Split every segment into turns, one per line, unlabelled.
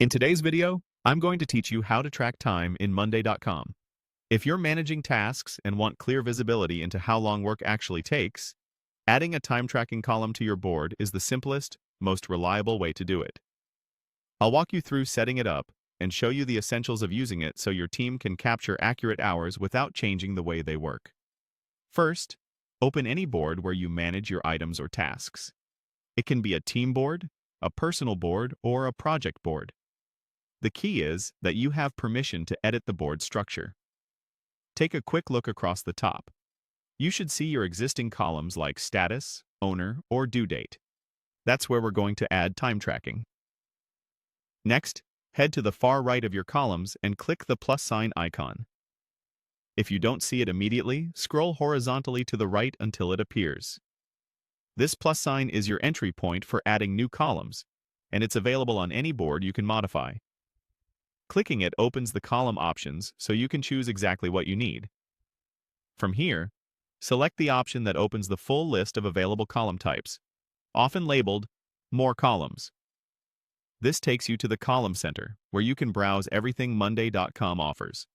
In today's video, I'm going to teach you how to track time in Monday.com. If you're managing tasks and want clear visibility into how long work actually takes, adding a time tracking column to your board is the simplest, most reliable way to do it. I'll walk you through setting it up and show you the essentials of using it so your team can capture accurate hours without changing the way they work. First, open any board where you manage your items or tasks. It can be a team board, a personal board, or a project board. The key is that you have permission to edit the board structure. Take a quick look across the top. You should see your existing columns like status, owner, or due date. That's where we're going to add time tracking. Next, head to the far right of your columns and click the plus sign icon. If you don't see it immediately, scroll horizontally to the right until it appears. This plus sign is your entry point for adding new columns, and it's available on any board you can modify. Clicking it opens the column options so you can choose exactly what you need. From here, select the option that opens the full list of available column types, often labeled More Columns. This takes you to the Column Center, where you can browse everything Monday.com offers.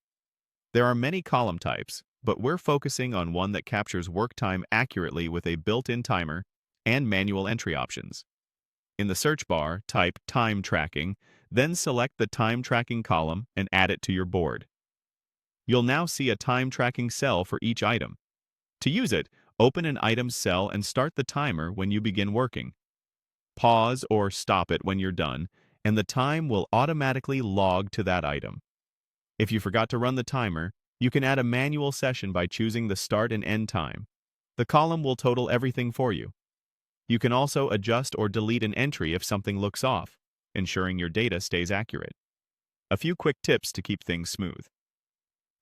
There are many column types, but we're focusing on one that captures work time accurately with a built-in timer and manual entry options. In the search bar, type Time Tracking, then select the Time Tracking column and add it to your board. You'll now see a time tracking cell for each item. To use it, open an item's cell and start the timer when you begin working. Pause or stop it when you're done, and the time will automatically log to that item. If you forgot to run the timer, you can add a manual session by choosing the start and end time. The column will total everything for you. You can also adjust or delete an entry if something looks off, ensuring your data stays accurate. A few quick tips to keep things smooth.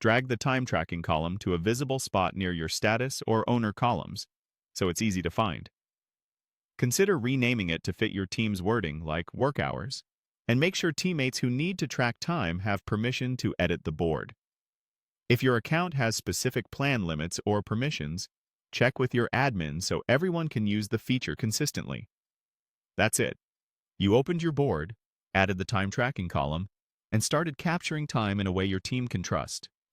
Drag the time tracking column to a visible spot near your status or owner columns, so it's easy to find. Consider renaming it to fit your team's wording, like work hours, and make sure teammates who need to track time have permission to edit the board. If your account has specific plan limits or permissions, check with your admin so everyone can use the feature consistently. That's it. You opened your board, added the time tracking column, and started capturing time in a way your team can trust.